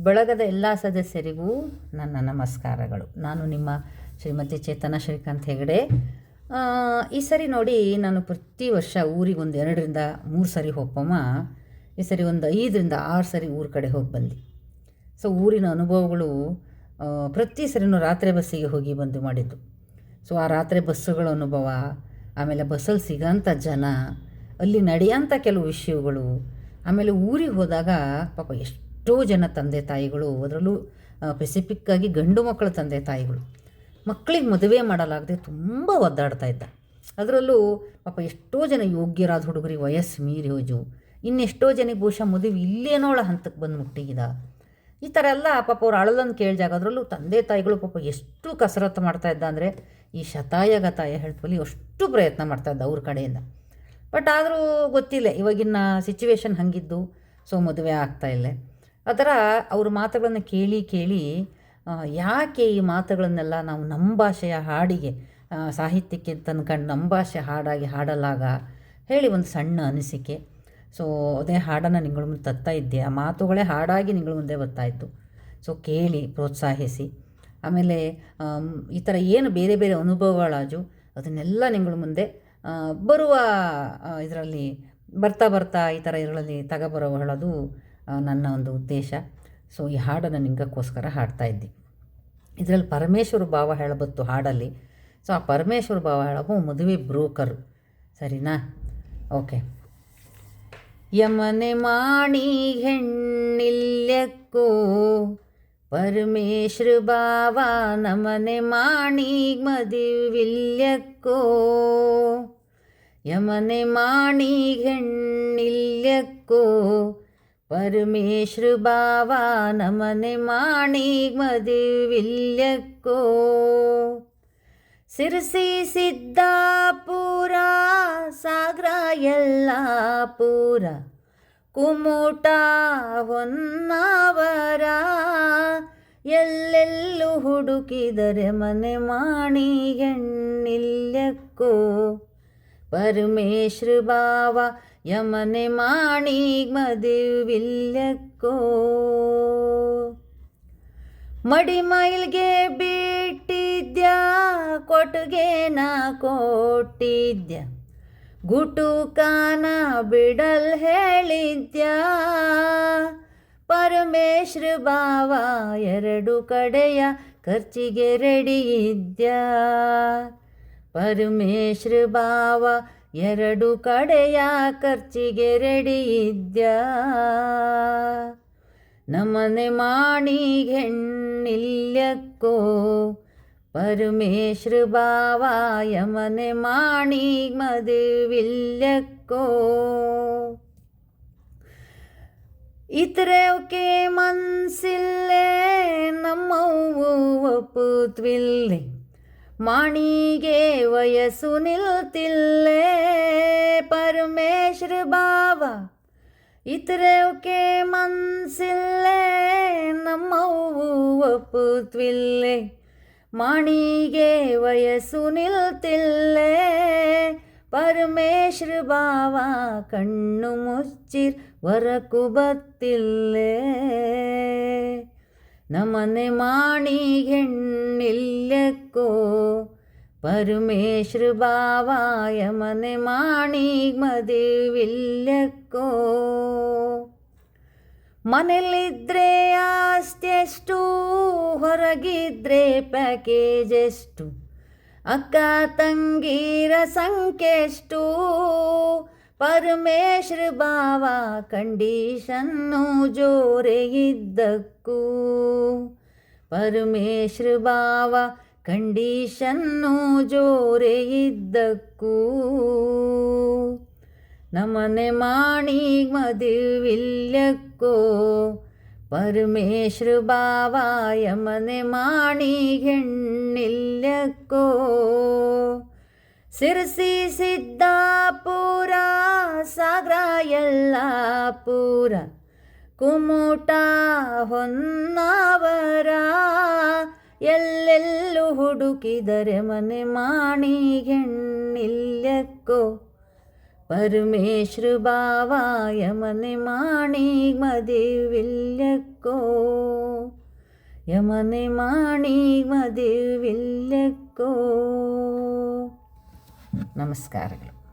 ಬಳಗದ ಎಲ್ಲ ಸದಸ್ಯರಿಗೂ ನನ್ನ ನಮಸ್ಕಾರಗಳು. ನಾನು ನಿಮ್ಮ ಶ್ರೀಮತಿ ಚೇತನ ಶ್ರೀಕಾಂತ್ ಹೆಗಡೆ. ಈ ಸರಿ ನೋಡಿ, ನಾನು ಪ್ರತಿ ವರ್ಷ ಊರಿಗೆ ಒಂದು 2ರಿಂದ 3 ಸರಿ ಹೋಗ್ಪಮ್ಮ. ಈ ಸರಿ ಒಂದು 5ರಿಂದ 6 ಸರಿ ಊರ ಕಡೆ ಹೋಗಿ ಬಂದು. ಸೊ ಊರಿನ ಅನುಭವಗಳು ಪ್ರತಿ ಸರಿನೂ ರಾತ್ರಿ ಬಸ್ಸಿಗೆ ಹೋಗಿ ಬಂದು ಮಾಡಿದ್ದು. ಸೊ ಆ ರಾತ್ರಿ ಬಸ್ಸುಗಳ ಅನುಭವ, ಆಮೇಲೆ ಬಸ್ಸಲ್ಲಿ ಸಿಗೋಂಥ ಜನ, ಅಲ್ಲಿ ನಡೆಯೋಂಥ ಕೆಲವು ವಿಷಯಗಳು, ಆಮೇಲೆ ಊರಿಗೆ ಹೋದಾಗ ಪಾಪ ಎಷ್ಟೋ ಜನ ತಂದೆ ತಾಯಿಗಳು, ಅದರಲ್ಲೂ ಸ್ಪೆಸಿಫಿಕ್ಕಾಗಿ ಗಂಡು ಮಕ್ಕಳ ತಂದೆ ತಾಯಿಗಳು ಮಕ್ಕಳಿಗೆ ಮದುವೆ ಮಾಡಲಾಗದೆ ತುಂಬ ಒದ್ದಾಡ್ತಾ ಇದ್ದ. ಅದರಲ್ಲೂ ಪಾಪ ಎಷ್ಟೋ ಜನ ಯೋಗ್ಯರಾದ ಹುಡುಗರಿಗೆ ವಯಸ್ಸು ಮೀರಿ ಹೋಜು, ಇನ್ನೆಷ್ಟೋ ಜನಕ್ಕೆ ಬಹುಶಃ ಮದುವೆ ಇಲ್ಲೇನೋಳ ಹಂತಕ್ಕೆ ಬಂದು ಮುಟ್ಟಿಗಿದ. ಈ ಥರ ಎಲ್ಲ ಪಾಪ ಅವ್ರು ಅಳಲಂದು ಕೇಳಿದಾಗ ಅದರಲ್ಲೂ ತಂದೆ ತಾಯಿಗಳು ಪಾಪ ಎಷ್ಟು ಕಸರತ್ತು ಮಾಡ್ತಾಯಿದ್ದ ಅಂದರೆ, ಈ ಶತಾಯ ಹೇಳ್ತವಲ್ಲಿ ಅಷ್ಟು ಪ್ರಯತ್ನ ಮಾಡ್ತಾಯಿದ್ದ ಅವ್ರ ಕಡೆಯಿಂದ. ಬಟ್ ಆದರೂ ಗೊತ್ತಿಲ್ಲ, ಇವಾಗಿನ ಸಿಚುವೇಶನ್ ಹಾಗಿದ್ದು. ಸೊ ಮದುವೆ ಆಗ್ತಾಯಿಲ್ಲ. ಆ ಥರ ಅವ್ರ ಮಾತುಗಳನ್ನು ಕೇಳಿ ಯಾಕೆ ಈ ಮಾತುಗಳನ್ನೆಲ್ಲ ನಾವು ನಮ್ಮ ಭಾಷೆಯ ಹಾಡಿಗೆ, ಸಾಹಿತ್ಯಕ್ಕೆ ತಂದ್ಕೊಂಡು ನಮ್ಮ ಭಾಷೆ ಹಾಡಾಗಿ ಹಾಡಲಾಗ ಹೇಳಿ ಒಂದು ಸಣ್ಣ ಅನಿಸಿಕೆ. ಸೊ ಅದೇ ಹಾಡನ್ನು ನಿಗಳ ಮುಂದೆ ತತ್ತಾ ಇದ್ದೆ. ಆ ಮಾತುಗಳೇ ಹಾಡಾಗಿ ನಿಗಳ ಮುಂದೆ ಬರ್ತಾಯಿತ್ತು. ಸೊ ಕೇಳಿ ಪ್ರೋತ್ಸಾಹಿಸಿ. ಆಮೇಲೆ ಈ ಥರ ಏನು ಬೇರೆ ಬೇರೆ ಅನುಭವಗಳಾಜು ಅದನ್ನೆಲ್ಲ ನಿಗಳ ಮುಂದೆ ಬರುವ ಇದರಲ್ಲಿ ಬರ್ತಾ ಈ ಥರ ಇದರಲ್ಲಿ ಹೇಳೋದು ನನ್ನ ಒಂದು ಉದ್ದೇಶ. ಸೊ ಈ ಹಾಡನ್ನು ನಿಮಗೋಸ್ಕರ ಹಾಡ್ತಾಯಿದ್ದೆ. ಇದರಲ್ಲಿ ಪರಮೇಶ್ವರ ಭಾವ ಹೇಳಬತ್ತು ಹಾಡಲ್ಲಿ. ಸೊ ಆ ಪರಮೇಶ್ವರ ಭಾವ ಹೇಳಬೋ ಮದುವೆ ಬ್ರೋಕರು, ಸರಿನಾ? ಓಕೆ. ಯಮನೆ ಮಾಣಿ ಹೆಣ್ಣಿಲ್ಯಕ್ಕೋ ಪರಮೇಶ್ವರ ಭಾವ ನಮನೆ ಮಾಣಿ ಮದುವಿಲ್ಯಕ್ಕೋ. ಯಮನೆ ಮಾಣಿ ಹೆಣ್ಣಿಲ್ಯಕ್ಕೋ ಪರಮೇಶ್ವರ ಭಾವ ನಮನೆ ಮಾಣಿ ಮದುವಿಲ್ಯಕ್ಕೋ. ಸಿರಸಿ ಸಿದ್ದಾಪುರ ಸಾಗರ ಯಲ್ಲಾಪುರ ಕುಮುಟ ಹೊನ್ನಾವರ ಎಲ್ಲೆಲ್ಲೂ ಹುಡುಕಿದರೆ ಮನೆ ಮಾಣಿ ಹೆಣ್ಣಿಲ್ಯಕ್ಕೋ ಪರಮೇಶ್ವರ ಭಾವ ಯಮನೆ ಮಾಣಿ ಮದುವಿಲ್ಯಕ್ಕೋ. ಮಡಿಮೈಲ್ಗೆ ಬಿಟ್ಟಿದ್ಯಾ ಕೊಟ್ಟಿಗೆನ ಕೊಟ್ಟಿದ್ಯಾ, ಗುಟುಕಾನ ಬಿಡಲ್ ಹೇಳಿದ್ಯಾ. ಪರಮೇಶ್ವರ ಭಾವ 2 ಕಡೆಯ ಖರ್ಚಿಗೆ ರೆಡಿ ಇದ್ಯಾ. ಪರಮೇಶ್ವರ ಭಾವ 2 ಕಡೆಯ ಖರ್ಚಿಗೆ ರೆಡಿ ಇದ್ಯಾ. ನಮನೆ ಮಾಣಿ ಹೆಣ್ಣಿಲ್ಯಕ್ಕೋ ಪರಮೇಶ್ವರ ಭಾವ ಯಮನೆ ಮಾಣಿ ಮದುವಿಲ್ಯಕ್ಕೋ. ಇತರೆವಕ್ಕೆ ಮನ್ಸಿಲ್ಲೇ ನಮ್ಮವ್ವು ಒಪ್ಪುತ್ವಿಲ್ಲೆ, ಮಾಣಿಗೆ ವಯಸ್ಸು ನಿಲ್ತಿಲ್ಲೇ ಪರಮೇಶ್ವರ ಭಾವ. ಇತರೆವಕ್ಕೆ ಮನ್ಸಿಲ್ಲೇ ನಮ್ಮವ್ವು ಒಪ್ಪುತ್ವಿಲ್ಲೆ, ಮಾಣಿಗೆ ವಯಸ್ಸು ನಿಲ್ತಿಲ್ಲೇ ಪರಮೇಶ್ವರ ಭಾವ. ಕಣ್ಣು ಮುಚ್ಚಿರ್ ಹೊರಕು ಬತ್ತಿಲ್ಲೇ ನಮನೆ ಮಾಣಿ ಹೆಣ್ಣಿಲ್ಯಕ್ಕೋ ಪರಮೇಶ್ವರ ಭಾವ ಯಮನೆ ಮಾಣಿ ಮದುವಿಲ್ಯಕ್ಕೋ. ಮನೇಲಿದ್ದರೆ ಆಸ್ತಿಯಷ್ಟು, ಹೊರಗಿದ್ರೆ ಪ್ಯಾಕೇಜ್ ಎಷ್ಟು, ಅಕ್ಕ ತಂಗೀರ ಸಂಖ್ಯೆಷ್ಟು. ಪರಮೇಶ್ವರ ಭಾವ ಕಂಡೀಷನ್ನು ಜೋರೆ ಇದ್ದಕ್ಕೂ. ಪರಮೇಶ್ವರ ಭಾವ ಕಂಡೀಷನ್ನು ಜೋರೆ ಇದ್ದಕ್ಕೂ. ನಮನೆ ಮಾಣಿ ಮದುವಿಲ್ಯಕ್ಕೋ ಪರಮೇಶ್ವರ ಭಾವ ಯಮನೆ ಮಾಣಿ ಹೆಣ್ಣಿಲ್ಯಕ್ಕೋ. ಸಿರಸಿ ಸಿದ್ದಾಪುರ ಸಾಗರ ಯಲ್ಲಾಪುರ ಕುಮುಟ ಹೊನ್ನಾವರ ಎಲ್ಲೆಲ್ಲೂ ಹುಡುಕಿದರೆ ಮನೆ ಮಾಣಿ ಹೆಣ್ಣಿಲ್ಯಕ್ಕೋ ಪರಮೇಶ್ವರ ಬಾವ ಯಮನೆ ಮಾಣಿ ಮದಿವಿಲ್ಯಕ್ಕೋ, ಯಮನೆ ಮಾಣಿ ಮದಿವಿಲ್ಯಕ್ಕೋ. ನಮಸ್ಕಾರಗಳು.